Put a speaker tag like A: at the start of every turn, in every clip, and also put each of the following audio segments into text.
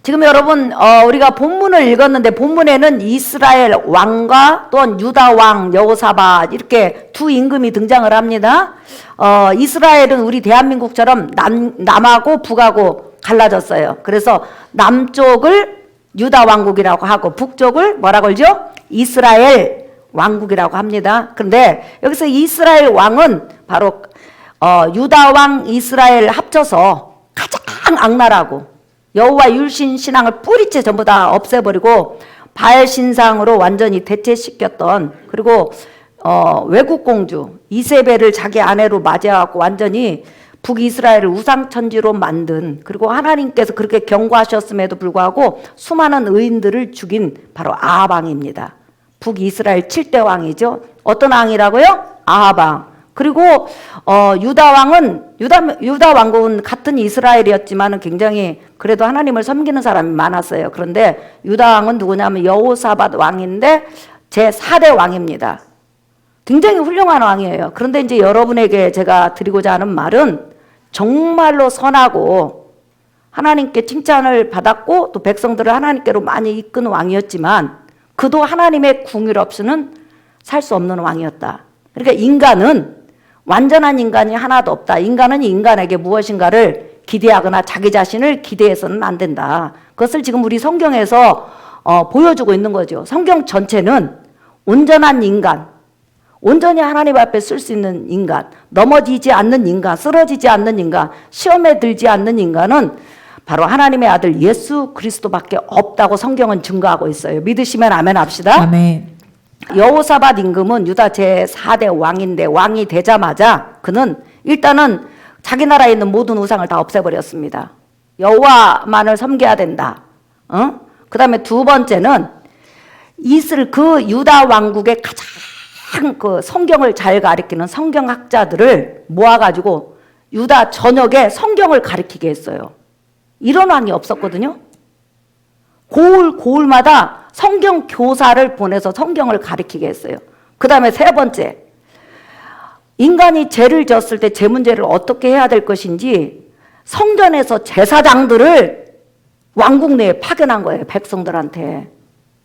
A: 지금 여러분 우리가 본문을 읽었는데 본문에는 이스라엘 왕과 또한 유다 왕 여호사밧 이렇게 두 임금이 등장을 합니다. 이스라엘은 우리 대한민국처럼 남하고 북하고 갈라졌어요. 그래서 남쪽을 유다 왕국이라고 하고 북쪽을 뭐라고 그러죠? 이스라엘 왕국이라고 합니다. 그런데 여기서 이스라엘 왕은 바로 유다 왕 이스라엘 합쳐서 가장 악랄하고 여호와 율신 신앙을 뿌리째 전부 다 없애버리고 바알 신상으로 완전히 대체시켰던, 그리고 외국 공주 이세벨을 자기 아내로 맞이하고 완전히 북이스라엘을 우상천지로 만든, 그리고 하나님께서 그렇게 경고하셨음에도 불구하고 수많은 의인들을 죽인 바로 아합 왕입니다. 북이스라엘 7대 왕이죠. 어떤 왕이라고요? 아합 왕. 그리고 유다 왕은 유다 왕국은 같은 이스라엘이었지만 굉장히 그래도 하나님을 섬기는 사람이 많았어요. 그런데 유다 왕은 누구냐면 여호사밧 왕인데 제 4대 왕입니다. 굉장히 훌륭한 왕이에요. 그런데 이제 여러분에게 제가 드리고자 하는 말은 정말로 선하고 하나님께 칭찬을 받았고 또 백성들을 하나님께로 많이 이끄는 왕이었지만 그도 하나님의 궁율 없이는 살 수 없는 왕이었다. 그러니까 인간은 완전한 인간이 하나도 없다. 인간은 인간에게 무엇인가를 기대하거나 자기 자신을 기대해서는 안 된다. 그것을 지금 우리 성경에서 보여주고 있는 거죠. 성경 전체는 온전한 인간, 온전히 하나님 앞에 쓸 수 있는 인간, 넘어지지 않는 인간, 쓰러지지 않는 인간, 시험에 들지 않는 인간은 바로 하나님의 아들 예수 그리스도밖에 없다고 성경은 증거하고 있어요. 믿으시면 아멘 합시다.
B: 아멘.
A: 여호사밧 임금은 유다 제4대 왕인데 왕이 되자마자 그는 일단은 자기 나라에 있는 모든 우상을 다 없애버렸습니다. 여호와만을 섬겨야 된다. 그 다음에 두 번째는 그 유다 왕국의 가장 그 성경을 잘 가리키는 성경학자들을 모아가지고 유다 전역에 성경을 가리키게 했어요. 이런 왕이 없었거든요. 고을마다 성경 교사를 보내서 성경을 가르치게 했어요. 그 다음에 세 번째, 인간이 죄를 졌을 때 죄 문제를 어떻게 해야 될 것인지 성전에서 제사장들을 왕국 내에 파견한 거예요. 백성들한테.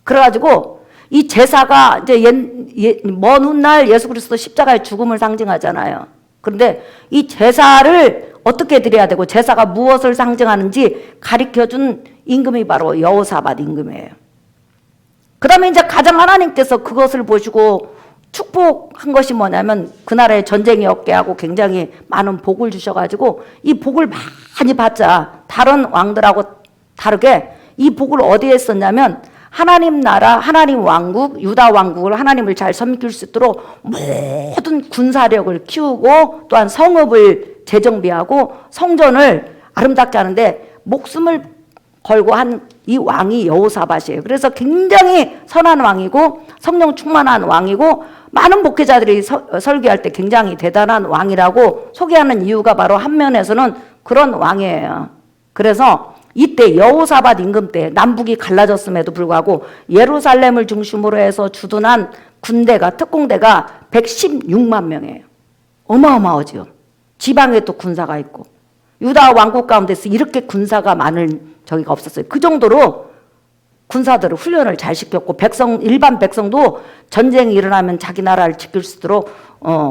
A: 그래가지고 이 제사가 이제 먼 훗날 예수 그리스도 십자가의 죽음을 상징하잖아요. 그런데 이 제사를 어떻게 드려야 되고 제사가 무엇을 상징하는지 가르쳐준 임금이 바로 여호사밧 임금이에요. 그 다음에 이제 가장 하나님께서 그것을 보시고 축복한 것이 뭐냐면 그 나라에 전쟁이 없게 하고 굉장히 많은 복을 주셔가지고 이 복을 많이 받자 다른 왕들하고 다르게 이 복을 어디에 썼냐면 하나님 나라, 하나님 왕국, 유다 왕국을 하나님을 잘 섬길 수 있도록 모든 군사력을 키우고 또한 성읍을 재정비하고 성전을 아름답게 하는데 목숨을 걸고 한 이 왕이 여호사밧이에요. 그래서 굉장히 선한 왕이고 성령 충만한 왕이고 많은 목회자들이 설교할 때 굉장히 대단한 왕이라고 소개하는 이유가 바로 한 면에서는 그런 왕이에요. 그래서 이때 여호사밧 임금 때 남북이 갈라졌음에도 불구하고 예루살렘을 중심으로 해서 주둔한 군대가 특공대가 116만 명이에요. 어마어마하죠. 지방에 또 군사가 있고 유다 왕국 가운데서 이렇게 군사가 많은 저기가 없었어요. 그 정도로 군사들을 훈련을 잘 시켰고 일반 백성도 전쟁이 일어나면 자기 나라를 지킬 수 있도록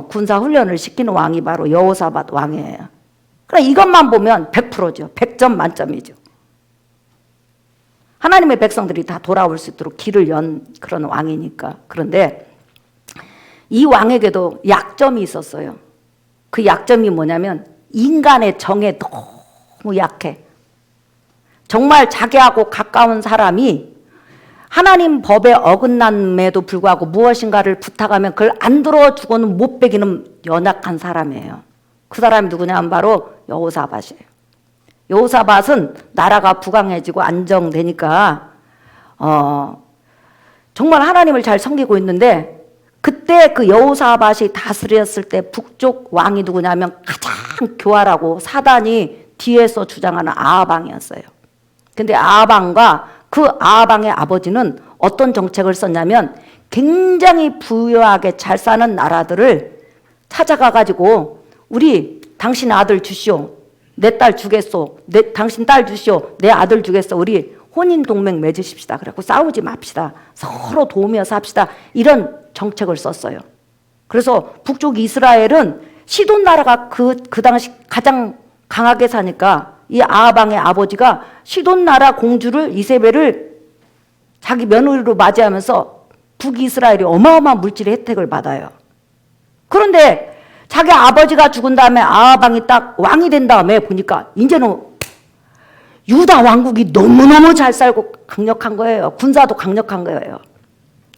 A: 군사 훈련을 시키는 왕이 바로 여호사밧 왕이에요. 그러니까 이것만 보면 100%죠. 100점 만점이죠. 하나님의 백성들이 다 돌아올 수 있도록 길을 연 그런 왕이니까. 그런데 이 왕에게도 약점이 있었어요. 그 약점이 뭐냐면 인간의 정에 너무 약해. 정말 자기하고 가까운 사람이 하나님 법에 어긋남에도 불구하고 무엇인가를 부탁하면 그걸 안 들어주고는 못 베기는 연약한 사람이에요. 그 사람이 누구냐면 바로 여호사밧이에요. 여호사밧은 나라가 부강해지고 안정되니까 정말 하나님을 잘 섬기고 있는데 그때 그 여호사밧이 다스렸을 때 북쪽 왕이 누구냐면 가장 교활하고 사단이 뒤에서 주장하는 아합 왕이었어요. 근데 아합 왕과 그 아합 왕의 아버지는 어떤 정책을 썼냐면 굉장히 부유하게 잘 사는 나라들을 찾아가가지고 우리 당신 아들 주시오. 내 딸 주겠소. 당신 딸 주시오. 내 아들 주겠소. 우리 혼인 동맹 맺으십시다. 그래갖고 싸우지 맙시다. 서로 도우며 삽시다. 이런 정책을 썼어요. 그래서 북쪽 이스라엘은 시돈 나라가 그 당시 가장 강하게 사니까 이 아합 왕의 아버지가 시돈 나라 공주를 이세벨을 자기 며느리로 맞이하면서 북이스라엘이 어마어마한 물질의 혜택을 받아요. 그런데 자기 아버지가 죽은 다음에 아합 왕이 딱 왕이 된 다음에 보니까 이제는 유다 왕국이 너무너무 잘 살고 강력한 거예요. 군사도 강력한 거예요.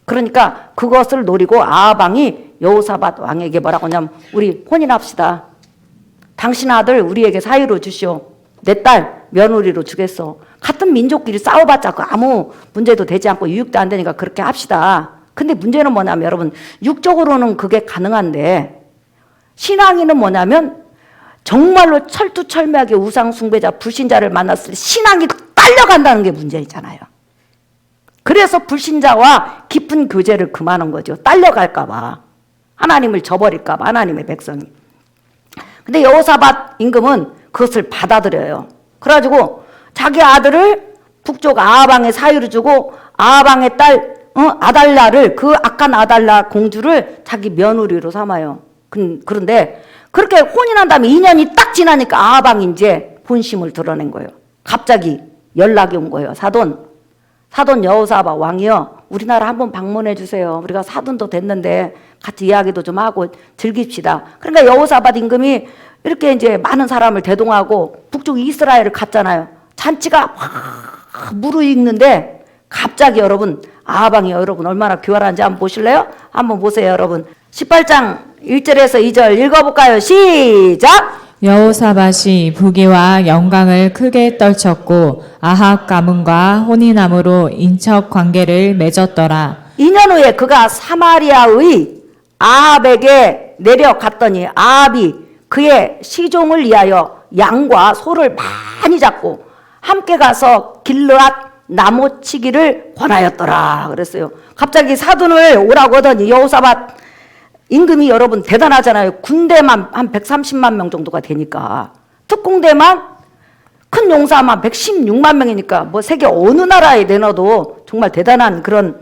A: 그러니까 그것을 노리고 아합 왕이 여호사밧 왕에게 뭐라고 하냐면 우리 혼인합시다. 당신 아들 우리에게 사위로 주시오. 내 딸 며느리로 주겠어. 같은 민족끼리 싸워봤자 아무 문제도 되지 않고 유익도 안 되니까 그렇게 합시다. 근데 문제는 뭐냐면 여러분 육적으로는 그게 가능한데 신앙인은 뭐냐면 정말로 철두철미하게 우상 숭배자 불신자를 만났을 때 신앙이 딸려간다는 게 문제잖아요. 그래서 불신자와 깊은 교제를 금하는 거죠. 딸려갈까 봐. 하나님을 저버릴까 봐 하나님의 백성이. 근데 여호사밧 임금은 그것을 받아들여요. 그래가지고 자기 아들을 북쪽 아합 왕의 사위로 주고 아합 왕의 딸 아달라를 그 악한 아달라 공주를 자기 며느리로 삼아요. 그런데 그렇게 혼인한 다음에 2년이 딱 지나니까 아합 왕이 이제 본심을 드러낸 거예요. 갑자기 연락이 온 거예요. 사돈 여호사밧 왕이요. 우리나라 한번 방문해 주세요. 우리가 사돈도 됐는데 같이 이야기도 좀 하고 즐깁시다. 그러니까 여호사밧 임금이 이렇게 이제 많은 사람을 대동하고 북쪽 이스라엘을 갔잖아요. 잔치가 확 무르익는데 갑자기 여러분 아합 왕이 여러분 얼마나 교활한지 한번 보실래요? 한번 보세요 여러분. 18장 1절에서 2절 읽어볼까요? 시작!
B: 여호사밧이 부귀와 영광을 크게 떨쳤고 아합 가문과 혼인함으로 인척 관계를 맺었더라. 2년
A: 후에 그가 사마리아의 아합에게 내려갔더니 아합이 그의 시종을 위하여 양과 소를 많이 잡고 함께 가서 길르앗 나무치기를 권하였더라 그랬어요. 갑자기 사돈을 오라고 하더니 여호사밧 임금이 여러분 대단하잖아요. 군대만 한 130만 명 정도가 되니까 특공대만 큰 용사만 116만 명이니까 뭐 세계 어느 나라에 내놔도 정말 대단한 그런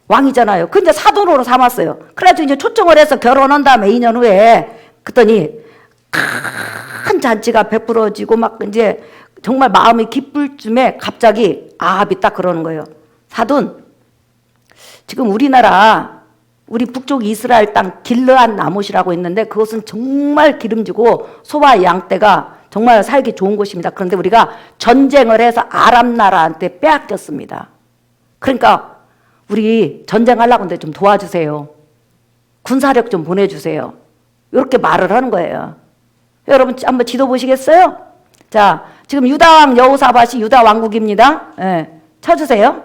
A: 왕이잖아요. 근데 사돈으로 삼았어요. 그래가지고 이제 초청을 해서 결혼한 다음에 2년 후에 그랬더니 큰 잔치가 베풀어지고 막 이제 정말 마음이 기쁠 쯤에 갑자기 아합이 딱 그러는 거예요. 사돈, 지금 우리 북쪽 이스라엘 땅 길르앗 나못이라고 있는데 그것은 정말 기름지고 소와 양떼가 정말 살기 좋은 곳입니다. 그런데 우리가 전쟁을 해서 아람 나라한테 빼앗겼습니다. 그러니까 우리 전쟁하려고 하는데 좀 도와주세요. 군사력 좀 보내주세요. 이렇게 말을 하는 거예요. 여러분 한번 지도 보시겠어요? 자, 지금 유다왕 여호사밧이 유다 왕국입니다. 예, 쳐주세요.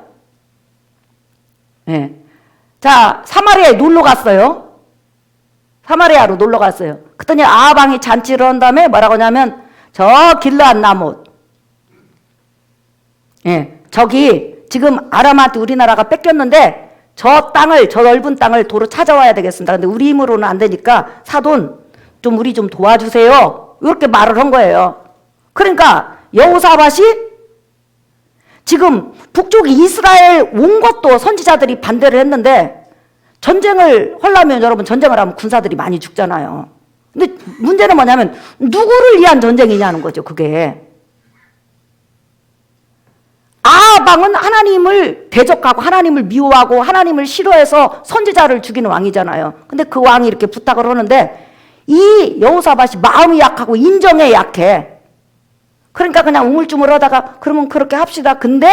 A: 예. 자, 사마리아에 놀러 갔어요. 사마리아로 놀러 갔어요. 그랬더니 아합 왕이 잔치를 한 다음에 뭐라고 하냐면 저 길르앗 나못, 예, 저기 지금 아람한테 우리나라가 뺏겼는데 저 넓은 땅을 도로 찾아와야 되겠습니다. 근데 우리 힘으로는 안 되니까 사돈 좀 우리 좀 도와주세요. 이렇게 말을 한 거예요. 그러니까 여호사밧이 지금 북쪽 이스라엘 온 것도 선지자들이 반대를 했는데 전쟁을 하려면 여러분 전쟁을 하면 군사들이 많이 죽잖아요. 근데 문제는 뭐냐면 누구를 위한 전쟁이냐는 거죠. 그게 아합 왕은 하나님을 대적하고 하나님을 미워하고 하나님을 싫어해서 선지자를 죽이는 왕이잖아요. 근데 그 왕이 이렇게 부탁을 하는데 이 여호사밧이 마음이 약하고 인정에 약해. 그러니까 그냥 우물쭈물하다가 그러면 그렇게 합시다. 근데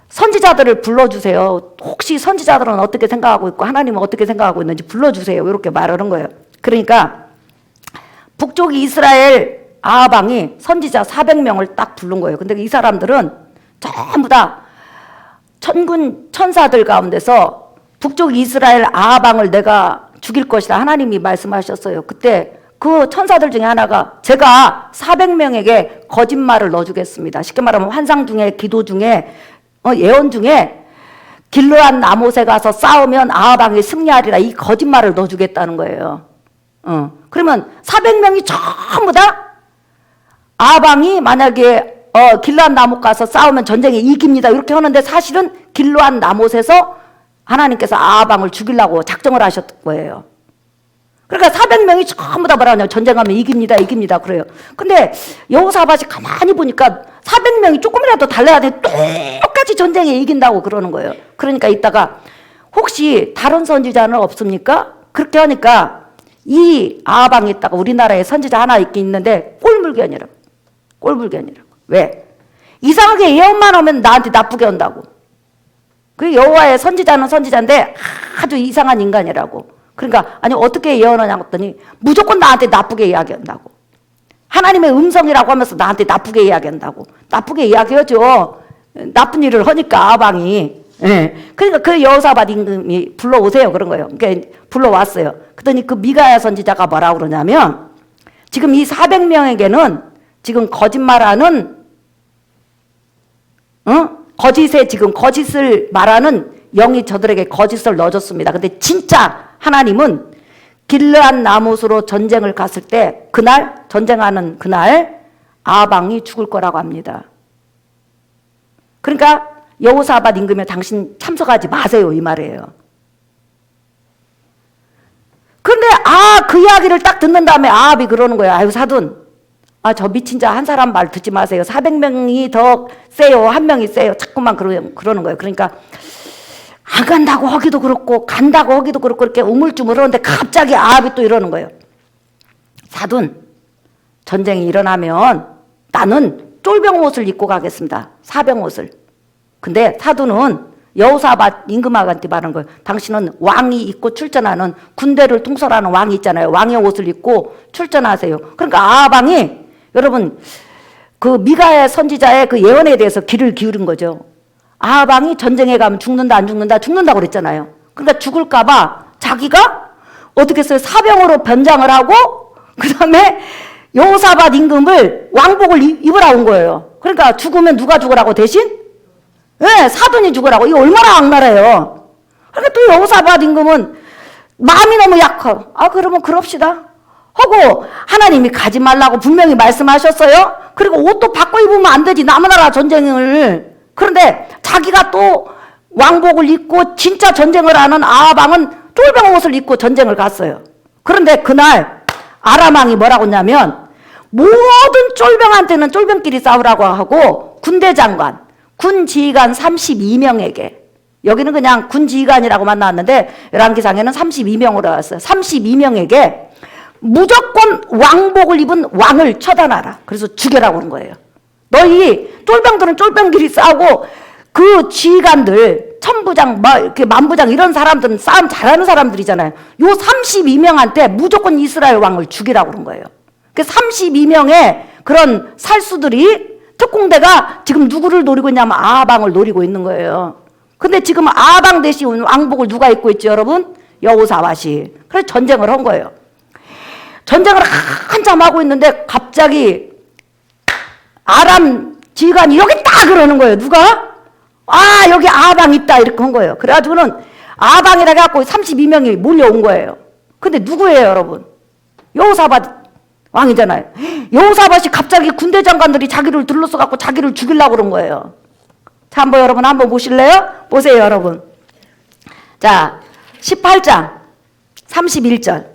A: 선지자들을 불러주세요. 혹시 선지자들은 어떻게 생각하고 있고 하나님은 어떻게 생각하고 있는지 불러주세요. 이렇게 말을 한 거예요. 그러니까 북쪽 이스라엘 아합 왕이 선지자 400명을 딱 부른 거예요. 근데 이 사람들은 전부 다 천군 천사들 가운데서 북쪽 이스라엘 아합 왕을 내가 죽일 것이다. 하나님이 말씀하셨어요. 그때 그 천사들 중에 하나가 제가 400명에게 거짓말을 넣어주겠습니다. 쉽게 말하면 환상 중에 기도 중에 예언 중에 길르앗 나못에 가서 싸우면 아합 왕이 승리하리라 이 거짓말을 넣어주겠다는 거예요. 그러면 400명이 전부 다 아합 왕이 만약에 길르앗 나못 가서 싸우면 전쟁에 이깁니다. 이렇게 하는데 사실은 길르앗 나못에서 하나님께서 아방을 죽이려고 작정을 하셨던 거예요. 그러니까 400명이 전부 다 뭐라 하냐면 전쟁하면 이깁니다, 이깁니다 그래요. 근데 여호사밧이 가만히 보니까 400명이 조금이라도 달라야 돼 똑같이 전쟁에 이긴다고 그러는 거예요. 그러니까 이따가 혹시 다른 선지자는 없습니까? 그렇게 하니까 이 아방에 있다가 우리나라에 선지자 하나 있긴 있는데 꼴불견이라고. 꼴불견이라고. 왜? 이상하게 예언만 하면 나한테 나쁘게 한다고. 그 여호와의 선지자는 선지자인데 아주 이상한 인간이라고. 그러니까 아니 어떻게 예언하냐고 했더니 무조건 나한테 나쁘게 이야기한다고. 하나님의 음성이라고 하면서 나한테 나쁘게 이야기한다고. 나쁘게 이야기하죠. 나쁜 일을 하니까 아방이. 예. 그러니까 그 여호사밧 임금이 불러오세요 그런 거예요. 그러니까 불러왔어요. 그랬더니 그 미가야 선지자가 뭐라고 그러냐면 지금 이 400명에게는 지금 거짓말하는 거짓에 지금 거짓을 말하는 영이 저들에게 거짓을 넣어줬습니다. 근데 진짜 하나님은 길르앗 나못으로 전쟁을 갔을 때 그날 전쟁하는 그날 아방이 죽을 거라고 합니다. 그러니까 여호사밧 임금에 당신 참석하지 마세요 이 말이에요. 그런데 그 이야기를 딱 듣는 다음에 아합이 그러는 거예요. 아유 사돈, 저 미친 자 한 사람 말 듣지 마세요. 400명이 더 세요. 한 명이 세요. 자꾸만 그러는 거예요. 그러니까 안 간다고 하기도 그렇고 간다고 하기도 그렇고 이렇게 우물쭈물하는데 갑자기 아합이 또 이러는 거예요. 사돈, 전쟁이 일어나면 나는 쫄병 옷을 입고 가겠습니다. 사병 옷을. 근데 사돈은 여호사밧 임금한테 말하는 거예요. 당신은 왕이 입고 출전하는 군대를 통솔하는 왕이 있잖아요. 왕의 옷을 입고 출전하세요. 그러니까 아방이 여러분 그 미가야 선지자의 그 예언에 대해서 귀를 기울인 거죠. 아방이 전쟁에 가면 죽는다 안 죽는다 죽는다고 그랬잖아요. 그러니까 죽을까 봐 자기가 어떻게 했어요? 사병으로 변장을 하고 그 다음에 여호사밧 임금을 왕복을 입으라 온 거예요. 그러니까 죽으면 누가 죽으라고 대신? 네, 사돈이 죽으라고. 이거 얼마나 악랄해요. 그러니까 또 여호사밧 임금은 마음이 너무 약하고 그러면 그럽시다 하고 하나님이 가지 말라고 분명히 말씀하셨어요. 그리고 옷도 바꿔 입으면 안 되지 남의 나라 전쟁을. 그런데 자기가 또 왕복을 입고 진짜 전쟁을 하는 아방은 쫄병 옷을 입고 전쟁을 갔어요. 그런데 그날 아람 왕이 뭐라고 했냐면 모든 쫄병한테는 쫄병끼리 싸우라고 하고 군대 장관, 군 지휘관 32명에게 여기는 그냥 군 지휘관이라고만 나왔는데 열왕기상에는 32명으로 나왔어요. 32명에게 무조건 왕복을 입은 왕을 처단하라. 그래서 죽여라고 하는 거예요. 너희 쫄병들은 쫄병끼리 싸우고 그 지휘관들 천부장 이렇게 만부장 이런 사람들은 싸움 잘하는 사람들이잖아요. 요 32명한테 무조건 이스라엘 왕을 죽이라고 그런 거예요. 그 32명의 그런 살수들이 특공대가 지금 누구를 노리고 있냐면 아방을 노리고 있는 거예요. 근데 지금 아방 대신 왕복을 누가 입고 있죠 여러분? 여호사밧이. 그래서 전쟁을 한 거예요. 전쟁을 한참 하고 있는데 갑자기 아람 지휘관이 여기 있다 그러는 거예요. 누가? 여기 아방 있다 이렇게 한 거예요. 그래가지고는 아방이라 해갖고 32명이 몰려온 거예요. 근데 누구예요 여러분? 여호사밧 왕이잖아요. 여호사밧이 갑자기 군대 장관들이 자기를 둘러싸갖고 자기를 죽이려고 그런 거예요. 자, 한번 여러분 한번 보실래요? 보세요 여러분. 자, 18장 31절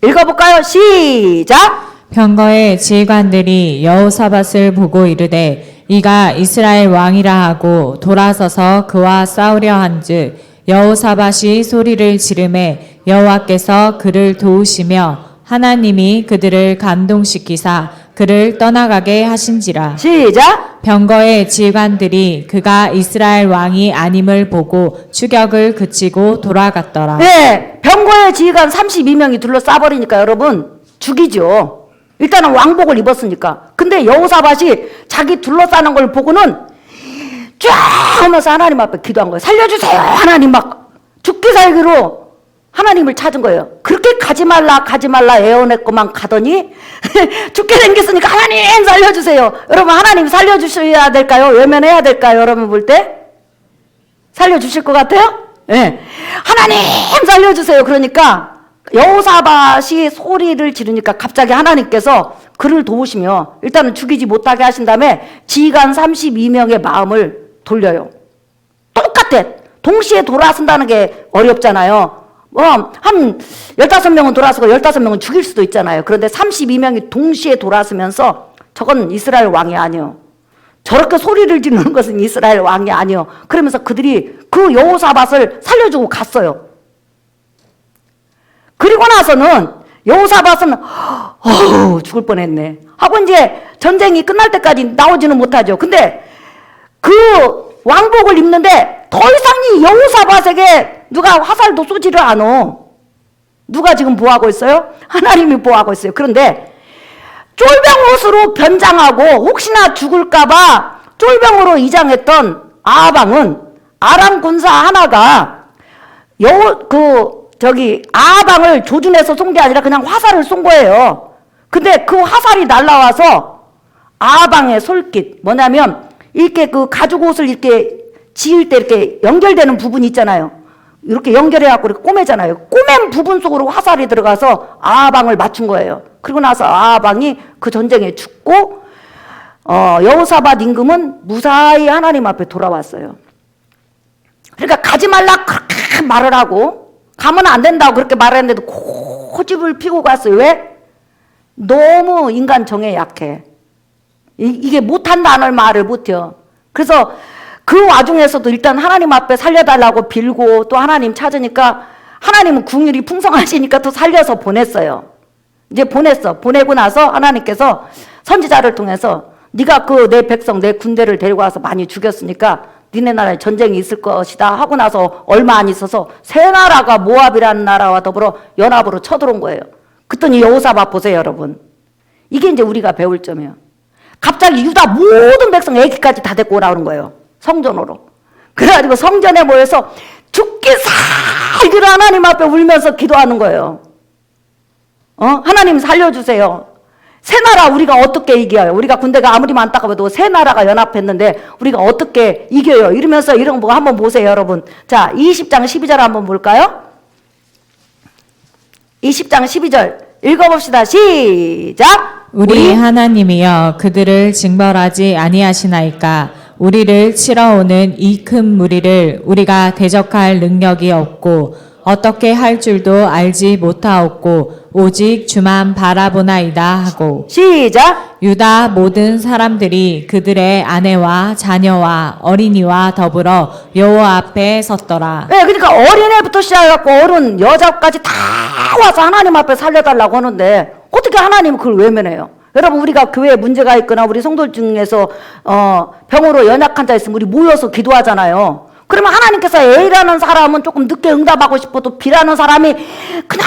A: 읽어볼까요? 시작.
B: 병거의 지휘관들이 여호사밧을 보고 이르되 이가 이스라엘 왕이라 하고 돌아서서 그와 싸우려 한즉 여호사밧이 소리를 지르매 여호와께서 그를 도우시며 하나님이 그들을 감동시키사 그를 떠나가게 하신지라.
A: 시작.
B: 병거의 지휘관들이 그가 이스라엘 왕이 아님을 보고 추격을 그치고 돌아갔더라.
A: 네, 병거의 지휘관 32명이 둘러싸버리니까 여러분 죽이죠. 일단은 왕복을 입었으니까. 근데 여호사밧이 자기 둘러싸는 걸 보고는 쫙 하면서 하나님 앞에 기도한 거예요. 살려주세요 하나님. 막 죽기 살기로 하나님을 찾은 거예요. 그렇게 가지 말라 애원했고만 가더니 죽게 생겼으니까 하나님 살려주세요. 여러분 하나님 살려주셔야 될까요? 외면해야 될까요? 여러분 볼 때? 살려주실 것 같아요? 네. 하나님 살려주세요. 그러니까 여호사밧이 소리를 지르니까 갑자기 하나님께서 그를 도우시며 일단은 죽이지 못하게 하신 다음에 지휘관 32명의 마음을 돌려요. 똑같아. 동시에 돌아선다는 게 어렵잖아요. 한 15명은 돌아서고 15명은 죽일 수도 있잖아요. 그런데 32명이 동시에 돌아서면서 저건 이스라엘 왕이 아니요. 저렇게 소리를 지르는 것은 이스라엘 왕이 아니요. 그러면서 그들이 그 여호사밧을 살려주고 갔어요. 그리고 나서는 여호사밧은 죽을 뻔했네 하고 이제 전쟁이 끝날 때까지 나오지는 못하죠. 근데 그 왕복을 입는데 더 이상 이 여호사밧에게 누가 화살도 쏘지를 않아. 누가 지금 보호하고 있어요? 하나님이 보호하고 있어요. 그런데 쫄병옷으로 변장하고 혹시나 죽을까봐 쫄병으로 이장했던 아방은 아람 군사 하나가 아방을 조준해서 쏜 게 아니라 그냥 화살을 쏜 거예요. 근데 그 화살이 날라와서 아방의 솔깃, 뭐냐면 이렇게 그 가죽 옷을 이렇게 지을 때 이렇게 연결되는 부분이 있잖아요. 이렇게 연결해갖고 이렇게 꼬매잖아요. 꼬맨 부분 속으로 화살이 들어가서 아방을 맞춘 거예요. 그리고 나서 아방이 그 전쟁에 죽고 여호사밧 임금은 무사히 하나님 앞에 돌아왔어요. 그러니까 가지 말라 그렇게 말을 하고 가면 안 된다고 그렇게 말했는데도 고집을 피고 갔어요. 왜? 너무 인간 정에 약해. 이게 못한다는 말을 못해요. 그래서 그 와중에서도 일단 하나님 앞에 살려달라고 빌고 또 하나님 찾으니까 하나님은 긍휼이 풍성하시니까 또 살려서 보냈어요. 이제 보내고 나서 하나님께서 선지자를 통해서 네가 그 내 백성 내 군대를 데리고 와서 많이 죽였으니까 니네 나라에 전쟁이 있을 것이다 하고 나서 얼마 안 있어서 세 나라가 모압이라는 나라와 더불어 연합으로 쳐들어온 거예요. 그랬더니 여호사밧 보세요, 여러분. 이게 이제 우리가 배울 점이에요. 갑자기 유다 모든 백성 애기까지 다 데리고 오라는 거예요. 성전으로. 그래가지고 성전에 모여서 죽기 살기로 하나님 앞에 울면서 기도하는 거예요. 하나님 살려주세요. 새 나라 우리가 어떻게 이겨요? 우리가 군대가 아무리 많다고 해도 새 나라가 연합했는데 우리가 어떻게 이겨요? 이러면서 이런 거 한번 보세요, 여러분. 자, 20장 12절 한번 볼까요? 20장 12절 읽어봅시다. 시작!
B: 우리 하나님이여 그들을 징벌하지 아니하시나이까 우리를 치러 오는 이 큰 무리를 우리가 대적할 능력이 없고 어떻게 할 줄도 알지 못하옵고 오직 주만 바라보나이다 하고
A: 시작!
B: 유다 모든 사람들이 그들의 아내와 자녀와 어린이와 더불어 여호와 앞에 섰더라.
A: 네, 그러니까 어린애부터 시작해갖고 어른 여자까지 다 와서 하나님 앞에 살려달라고 하는데 어떻게 하나님은 그걸 외면해요? 여러분 우리가 교회에 문제가 있거나 우리 성도들 중에서 병으로 연약한 자 있으면 우리 모여서 기도하잖아요. 그러면 하나님께서 A라는 사람은 조금 늦게 응답하고 싶어도 B라는 사람이 그냥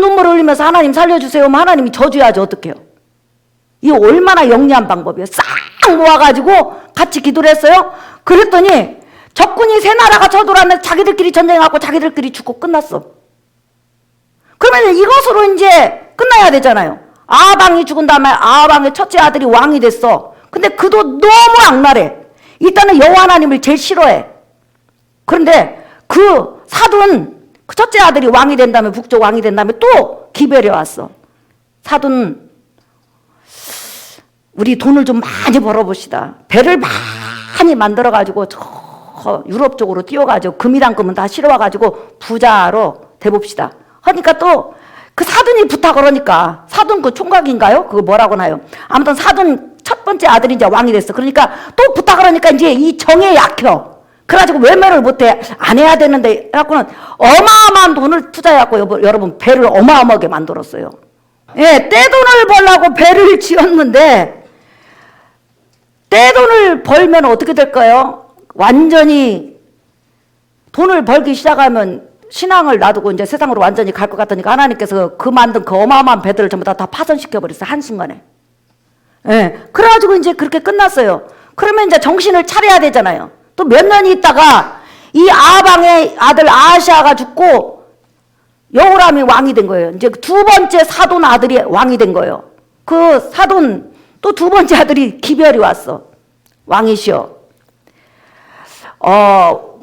A: 눈물을 흘리면서 하나님 살려주세요 하면 하나님이 져줘야지 어떡해요. 이 얼마나 영리한 방법이에요. 싹 모아가지고 같이 기도를 했어요. 그랬더니 적군이 세 나라가 쳐들어왔는데 자기들끼리 전쟁하고 자기들끼리 죽고 끝났어. 그러면 이것으로 이제 끝나야 되잖아요. 아방이 죽은 다음에 아방의 첫째 아들이 왕이 됐어. 근데 그도 너무 악랄해. 일단은 여호와 하나님을 제일 싫어해. 그런데 그 사돈 그 첫째 아들이 왕이 된 다음에 북쪽 왕이 된 다음에 또 기별해 왔어. 사돈 우리 돈을 좀 많이 벌어봅시다. 배를 많이 만들어가지고 저 유럽 쪽으로 뛰어가지고 금이랑 금은 다 실어와가지고 부자로 돼봅시다. 그러니까 또 그 사돈이 부탁을 하니까 사돈 그 총각인가요? 그거 뭐라고 나요? 아무튼 사돈 첫 번째 아들이 이제 왕이 됐어. 그러니까 또 부탁을 하니까 이제 이 정에 약혀. 그래가지고 외면을 못해. 안 해야 되는데 해갖고는 어마어마한 돈을 투자해갖고 여러분 배를 어마어마하게 만들었어요. 예, 떼돈을 벌려고 배를 지었는데 떼돈을 벌면 어떻게 될까요? 완전히 돈을 벌기 시작하면 신앙을 놔두고 이제 세상으로 완전히 갈 것 같으니까 하나님께서 그 만든 그 어마어마한 배들을 전부 다 파손시켜버렸어요. 한순간에. 예, 그래가지고 이제 그렇게 끝났어요. 그러면 이제 정신을 차려야 되잖아요. 또 몇 년이 있다가 이 아방의 아들 아하시아가 죽고 여호람이 왕이 된 거예요. 이제 두 번째 사돈 아들이 왕이 된 거예요. 그 사돈 또 두 번째 아들이 기별이 왔어. 왕이시여.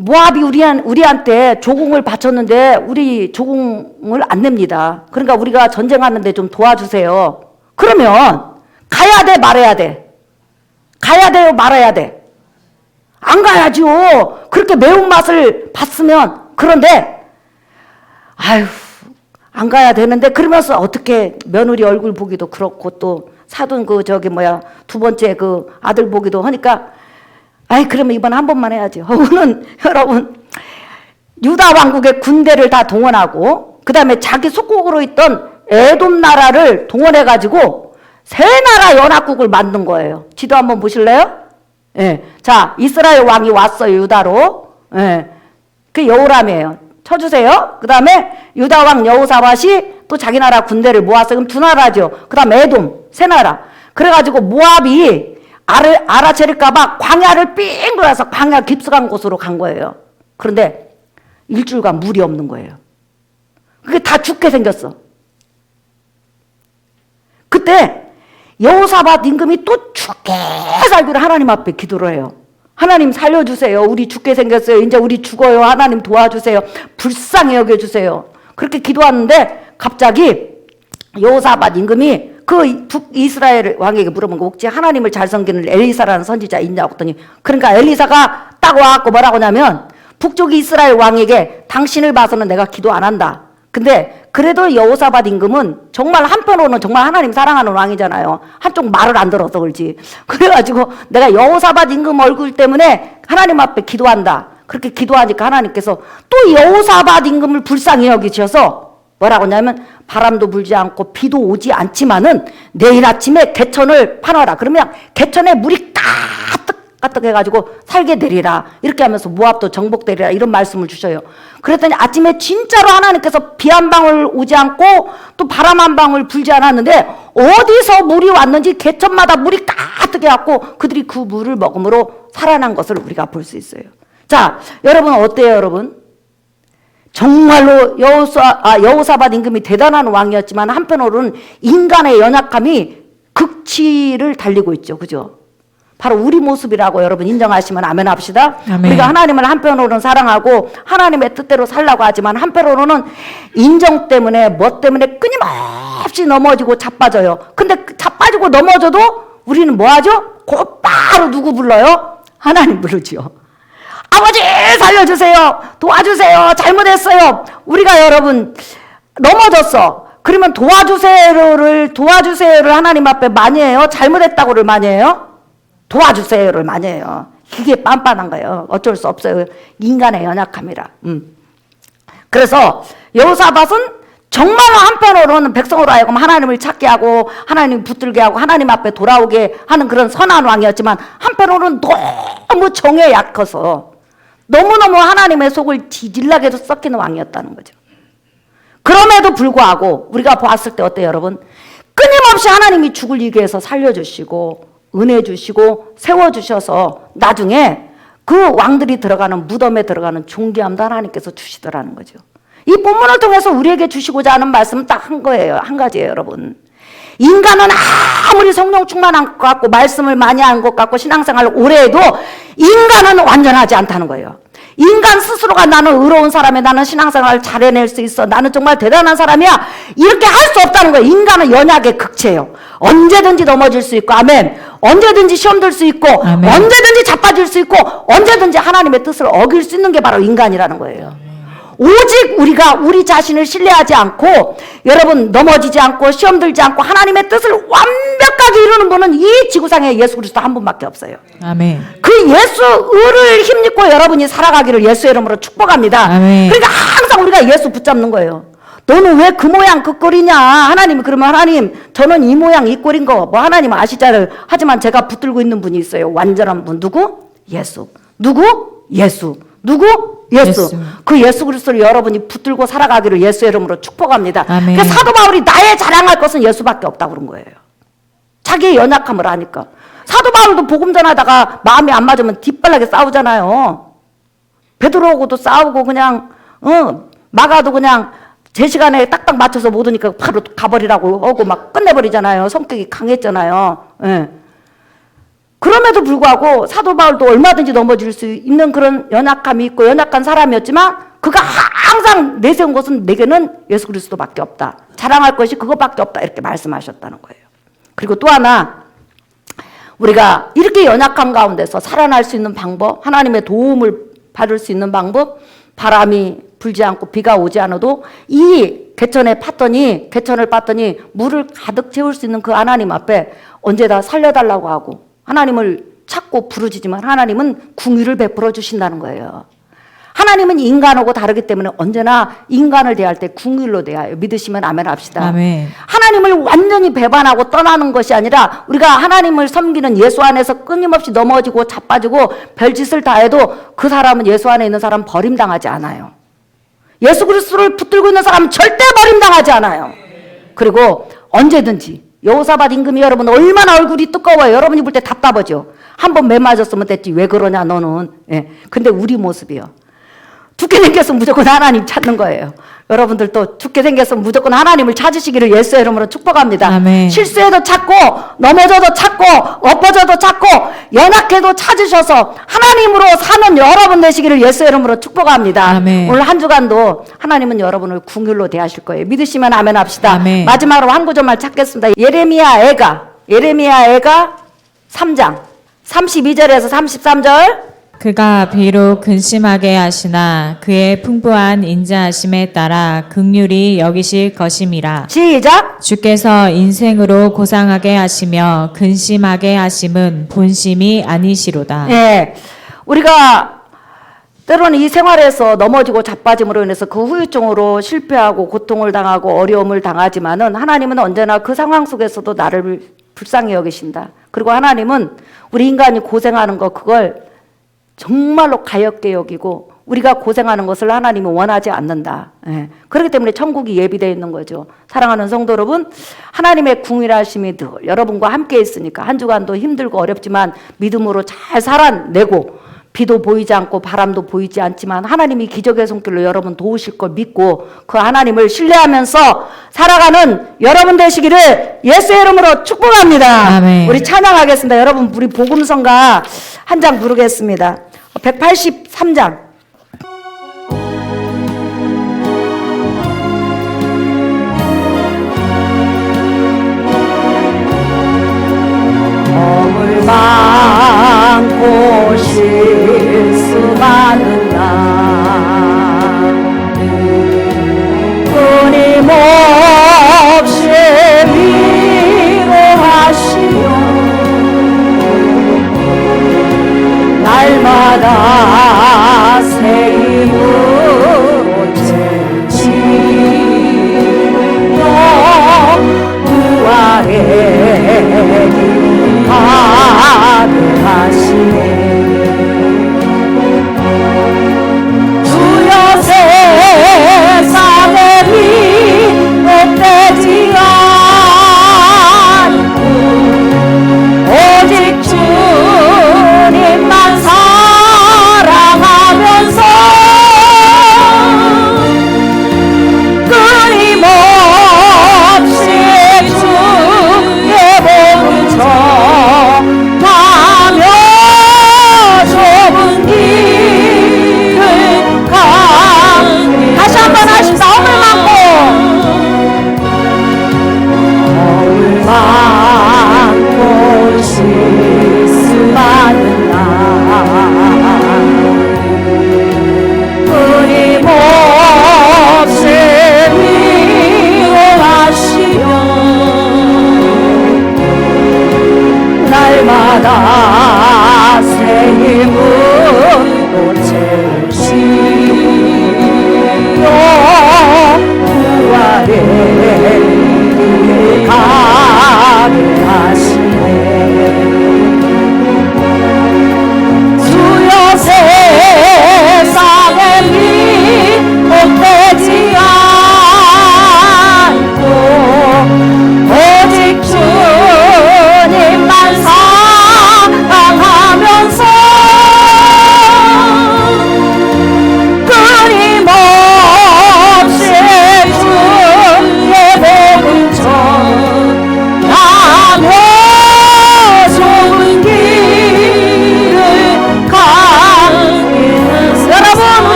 A: 모압이 우리한테 조공을 바쳤는데 우리 조공을 안 냅니다. 그러니까 우리가 전쟁하는데 좀 도와주세요. 그러면 가야 돼, 말아야 돼? 가야 돼요, 말아야 돼? 안 가야죠. 그렇게 매운맛을 봤으면. 그런데 아휴, 안 가야 되는데 그러면서 어떻게 며느리 얼굴 보기도 그렇고 또 사돈 두 번째 그 아들 보기도 하니까 아이 그러면 이번 한 번만 해야지 하고는 여러분 유다 왕국의 군대를 다 동원하고 그 다음에 자기 속국으로 있던 에돔 나라를 동원해 가지고 세 나라 연합국을 만든 거예요. 지도 한번 보실래요? 예. 자, 이스라엘 왕이 왔어요, 유다로. 예. 그 여호람이에요. 쳐주세요. 그 다음에 유다 왕 여호사밧이 또 자기 나라 군대를 모았어요. 그럼 두 나라죠. 그 다음 에돔, 세 나라. 그래가지고 모압이 알아채릴까봐 광야를 삥 돌아서 광야 깊숙한 곳으로 간 거예요. 그런데 일주일간 물이 없는 거예요. 그게 다 죽게 생겼어. 그때 여호사밧 임금이 또 죽게 살기로 하나님 앞에 기도를 해요. 하나님 살려주세요. 우리 죽게 생겼어요. 이제 우리 죽어요. 하나님 도와주세요. 불쌍히 여겨주세요. 그렇게 기도하는데 갑자기 여호사밧 임금이 그 북이스라엘 왕에게 물어본 거 혹시 하나님을 잘 섬기는 엘리사라는 선지자 있냐고 했더니 그러니까 엘리사가 딱 와갖고 뭐라고 하냐면 북쪽 이스라엘 왕에게 당신을 봐서는 내가 기도 안 한다. 근데 그래도 여호사밧 임금은 정말 한편으로는 정말 하나님 사랑하는 왕이잖아요. 한쪽 말을 안 들어서 그렇지. 그래가지고 내가 여호사밧 임금 얼굴 때문에 하나님 앞에 기도한다. 그렇게 기도하니까 하나님께서 또 여호사밧 임금을 불쌍히 여기셔서 뭐라고 하냐면 바람도 불지 않고 비도 오지 않지만은 내일 아침에 개천을 파놔라. 그러면 개천에 물이 가득 해가지고 살게 되리라. 이렇게 하면서 모압도 정복되리라. 이런 말씀을 주셔요. 그랬더니 아침에 진짜로 하나님께서 비 한 방울 오지 않고 또 바람 한 방울 불지 않았는데 어디서 물이 왔는지 개천마다 물이 가득 해갖고 그들이 그 물을 먹음으로 살아난 것을 우리가 볼 수 있어요. 자, 여러분 어때요, 여러분? 정말로 여호사밧 임금이 대단한 왕이었지만 한편으로는 인간의 연약함이 극치를 달리고 있죠. 그죠? 바로 우리 모습이라고 여러분 인정하시면 아멘 합시다.
B: 아멘.
A: 우리가 하나님을 한편으로는 사랑하고 하나님의 뜻대로 살라고 하지만 한편으로는 인정 때문에 뭐 때문에 끊임없이 넘어지고 자빠져요. 근데 자빠지고 넘어져도 우리는 뭐 하죠? 곧바로 누구 불러요? 하나님 부르죠. 아버지 살려주세요. 도와주세요. 잘못했어요. 우리가 여러분 넘어졌어. 그러면 도와주세요를 하나님 앞에 많이 해요? 잘못했다고를 많이 해요? 도와주세요를 많이 해요. 이게 빤빤한 거예요. 어쩔 수 없어요. 인간의 연약함이라. 그래서 여호사밧은 정말로 한편으로는 백성으로 하여금 하나님을 찾게 하고 하나님 붙들게 하고 하나님 앞에 돌아오게 하는 그런 선한 왕이었지만 한편으로는 너무 정에 약해서 너무너무 하나님의 속을 지질나게도 썩히는 왕이었다는 거죠. 그럼에도 불구하고 우리가 봤을 때 어때요, 여러분? 끊임없이 하나님이 죽을 위기에서 살려주시고 은혜 주시고 세워주셔서 나중에 그 왕들이 들어가는 무덤에 들어가는 존귀함도 하나님께서 주시더라는 거죠. 이 본문을 통해서 우리에게 주시고자 하는 말씀은 딱 한 거예요. 한 가지예요, 여러분. 인간은 아무리 성령 충만한 것 같고 말씀을 많이 한 것 같고 신앙생활을 오래 해도 인간은 완전하지 않다는 거예요. 인간 스스로가 나는 의로운 사람이야. 나는 신앙생활을 잘 해낼 수 있어. 나는 정말 대단한 사람이야. 이렇게 할 수 없다는 거예요. 인간은 연약의 극체예요. 언제든지 넘어질 수 있고 아멘. 언제든지 시험 들 수 있고
B: 아멘.
A: 언제든지 자빠질 수 있고 언제든지 하나님의 뜻을 어길 수 있는 게 바로 인간이라는 거예요. 오직 우리가 우리 자신을 신뢰하지 않고 여러분 넘어지지 않고 시험 들지 않고 하나님의 뜻을 완벽하게 이루는 분은 이 지구상에 예수 그리스도 한 분밖에 없어요.
B: 아멘.
A: 그 예수 의를 힘입고 여러분이 살아가기를 예수의 이름으로 축복합니다.
B: 아멘.
A: 그러니까 항상 우리가 예수 붙잡는 거예요. 너는 왜 그 모양 그 꼴이냐? 하나님이 그러면 하나님 저는 이 모양 이 꼴인 거 뭐 하나님 아시잖아요. 하지만 제가 붙들고 있는 분이 있어요. 완전한 분 누구? 예수. 누구? 예수. 누구? 예수. 그 예수 그리스도를 여러분이 붙들고 살아가기를 예수의 이름으로 축복합니다.
B: 아멘.
A: 그러니까 사도 바울이 나의 자랑할 것은 예수밖에 없다고 그런 거예요. 자기의 연약함을 아니까. 사도 바울도 복음 전하다가 마음이 안 맞으면 뒷발나게 싸우잖아요. 베드로하고도 싸우고 그냥 마가도 그냥 제 시간에 딱딱 맞춰서 못 오니까 바로 가버리라고 하고 막 끝내버리잖아요. 성격이 강했잖아요. 예. 그럼에도 불구하고 사도 바울도 얼마든지 넘어질 수 있는 그런 연약함이 있고 연약한 사람이었지만 그가 항상 내세운 것은 내게는 예수 그리스도밖에 없다. 자랑할 것이 그것밖에 없다. 이렇게 말씀하셨다는 거예요. 그리고 또 하나 우리가 이렇게 연약한 가운데서 살아날 수 있는 방법, 하나님의 도움을 받을 수 있는 방법, 바람이 불지 않고 비가 오지 않아도 이 개천을 팠더니 물을 가득 채울 수 있는 그 하나님 앞에 언제 다 살려달라고 하고 하나님을 찾고 부르짖지만 하나님은 궁유를 베풀어 주신다는 거예요. 하나님은 인간하고 다르기 때문에 언제나 인간을 대할 때 궁유로 대하여 믿으시면 아멘 합시다.
B: 아멘.
A: 하나님을 완전히 배반하고 떠나는 것이 아니라 우리가 하나님을 섬기는 예수 안에서 끊임없이 넘어지고 자빠지고 별짓을 다 해도 그 사람은 예수 안에 있는 사람 버림당하지 않아요. 예수 그리스도를 붙들고 있는 사람은 절대 버림당하지 않아요. 그리고 언제든지 여호사밧 임금이 여러분 얼마나 얼굴이 뜨거워요. 여러분이 볼 때 답답하죠. 한번 매 맞았으면 됐지 왜 그러냐 너는. 예. 근데 우리 모습이요. 죽게 생겼으면 무조건 하나님 찾는 거예요. 여러분들도 죽게 생겼으면 무조건 하나님을 찾으시기를 예수의 이름으로 축복합니다.
B: 아멘.
A: 실수해도 찾고 넘어져도 찾고 엎어져도 찾고 연약해도 찾으셔서 하나님으로 사는 여러분 되시기를 예수의 이름으로 축복합니다.
B: 아멘.
A: 오늘 한 주간도 하나님은 여러분을 궁휼로 대하실 거예요. 믿으시면 아멘 합시다.
B: 아멘.
A: 마지막으로 한 구절만 찾겠습니다. 예레미야 애가 3장 32절에서 33절.
B: 그가 비록 근심하게 하시나 그의 풍부한 인자하심에 따라 긍휼히 여기실 것임이라.
A: 시작.
B: 주께서 인생으로 고상하게 하시며 근심하게 하심은 본심이 아니시로다.
A: 예. 우리가 때로는 이 생활에서 넘어지고 자빠짐으로 인해서 그 후유증으로 실패하고 고통을 당하고 어려움을 당하지만은 하나님은 언제나 그 상황 속에서도 나를 불쌍히 여기신다. 그리고 하나님은 우리 인간이 고생하는 거 그걸 정말로 가엾게 여기고 우리가 고생하는 것을 하나님은 원하지 않는다. 예. 그렇기 때문에 천국이 예비되어 있는 거죠. 사랑하는 성도 여러분, 하나님의 궁일하심이 늘 여러분과 함께 있으니까 한 주간도 힘들고 어렵지만 믿음으로 잘 살아내고 비도 보이지 않고 바람도 보이지 않지만 하나님이 기적의 손길로 여러분 도우실 걸 믿고 그 하나님을 신뢰하면서 살아가는 여러분 되시기를 예수의 이름으로 축복합니다.
B: 아멘.
A: 우리 찬양하겠습니다. 여러분 우리 복음성가 한 장 부르겠습니다. 183장. 몸을 많고 실수 많은 날 끊임없이 위로하시며 날마다 새 힘으로 채우시며 부활의 힘 가득하시네. 주여 세상의 힘 못되지 않고 오직 주님만 사랑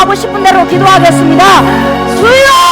A: 기도하고 싶은 대로 기도하겠습니다. 주여!